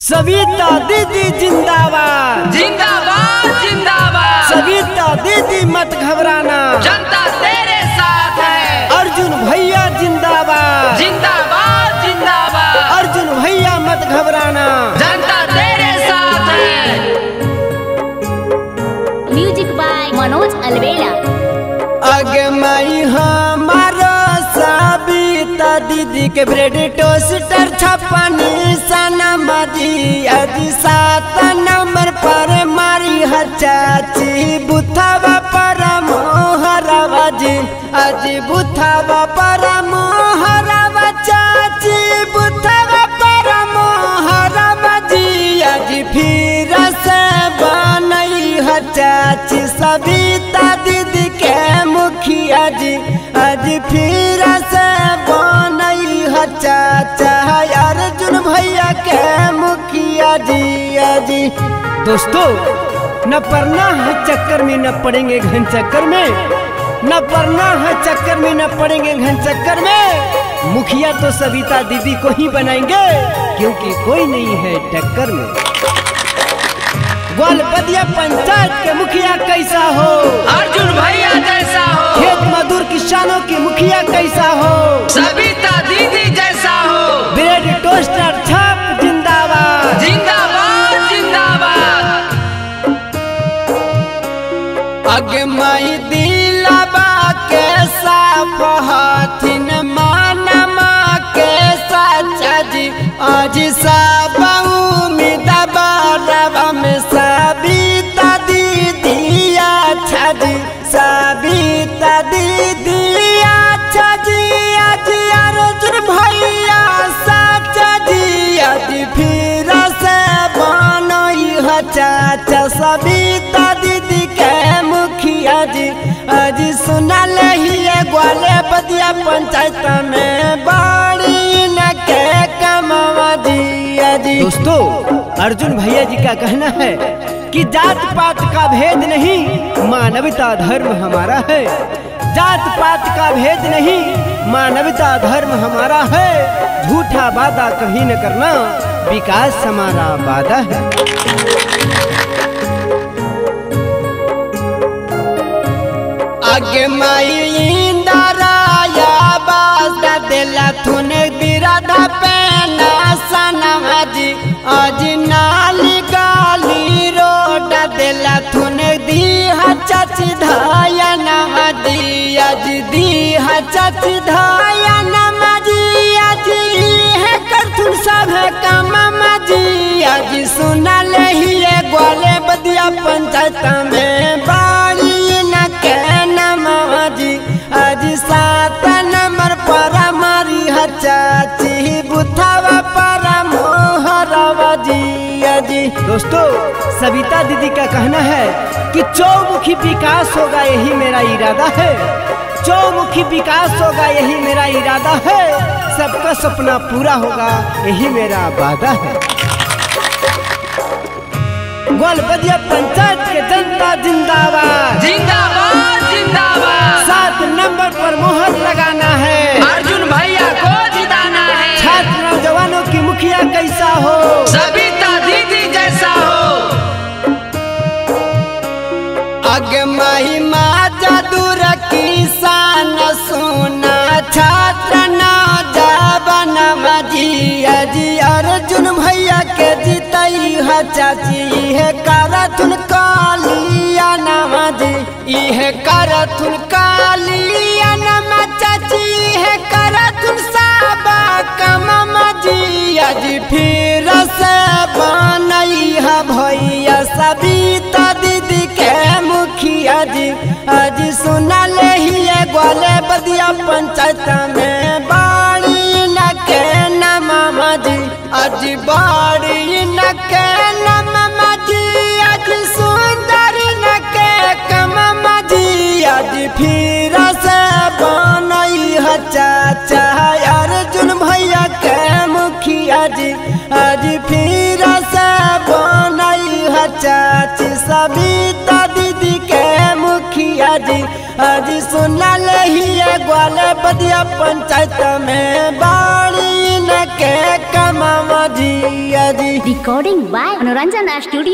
सविता दीदी जिंदाबाद जिंदाबाद जिंदाबाद। सविता दीदी मत घबराना, जनता तेरे साथ है। अर्जुन भैया जिंदाबाद जिंदाबाद जिंदाबाद। अर्जुन भैया मत घबराना, जनता तेरे साथ है। Music by Manoj Alvela. आगे माई हमारा सविता दीदी के ब्रेड टोस्टर छप्पनी सनमदी आज 7 नंबर पर मारी है चाची बुथावा पर मोहरवा जी आज बुथावा पर मोहरवा चाची बुथावा पर मोहरवा जी आज फिर से बनई है चाची सविता दीदी के मुखिया जी आज फिर से बनई है चाचा अर्जुन भैया के मुखिया जी। दोस्तों न पड़ना है चक्कर में न पड़ेंगे घन चक्कर में, न पड़ना है चक्कर में न पड़ेंगे घन चक्कर में। मुखिया तो सविता दीदी को ही बनाएंगे क्योंकि कोई नहीं है टक्कर में। ग्वालपदिया पंचायत के मुखिया कैसा हो? अर्जुन भैया जैसा हो। खेत मजदूर किसानों की मुखिया कैसा हो? सविता दीदी जैसा हो। ब्रेड टोस्टर छाप जिंदाबाद जिंदाबाद जिंदाबाद। अगे माई दिलाबा के साफ हाथिन मानमा के साचा जी आज सब उम्मीद बारवा में सविता दीदी अच्छा जी सविता दीदी अच्छा जी आज अर्जुन भैया साचा जी आज फिर से बनई है चाचा सविता दीदी के मुखिया जी आज सुना ही ग्वालपदिया पंचायत में बाड़ी न के कमावा जी। दोस्तों अर्जुन भैया जी का कहना है कि जात पात का भेद नहीं मानवता धर्म हमारा है, जात पात का भेद नहीं मानवता धर्म हमारा है। झूठा वादा कहीं न करना विकास हमारा वादा है। आगे माई इंदराया बासा दिला थुने बिराधा पेना सनवा जी आज नाली गाली रोड दिला थुने दीहा चाची धाया नवा दी आज दीहा चाची धाया नमा जी आज है करथुन सब कमामा जी आज सुना ही ग्वालपदिया पंचायत में बाड़ी न के नवा जी आज 7 नंबर पर मारी है चाची बुथावा पर मोहरवा जी। दोस्तों सविता दीदी का कहना है कि चौमुखी विकास होगा यही मेरा इरादा है, चौमुखी विकास होगा यही मेरा इरादा है, सबका सपना पूरा होगा यही मेरा वादा है। ग्वालपदिया पंचायत के जनता जिंदाबाद जिंदाबाद जिंदाबाद। 7 नंबर पर मोहर लगाना है, अर्जुन भैया को जिताना है। छात्र नौजवानों की मुखिया कैसा हो? सविता दीदी जैसा हो। आगे माही जादूर किसान सुना छात्र नौजवान जी आज अर्जुन भैया के जीतई है चाची है करथुन कालिया नमा जी इहे करथुन कालिया नमा चाची है करथुन साबा कमामा जी आज फिर से बनई है भैया सविता दीदी के मुखिया जी आज सुना ही ग्वालपदिया पंचायत में बाड़ी न के नमामा जी आज बाड़ी न के नमामा जी आज सुंदर न के कमामा जी आज फिर से बनई है चाचा अर्जुन भैया के मुखिया जी आज फिर से बनई है चाची सविता दीदी के मुखिया जी आज सुना ही ग्वालपदिया पंचायत में बाड़ी न के कमावा जी। जी। Recording by Manoranjana Studio.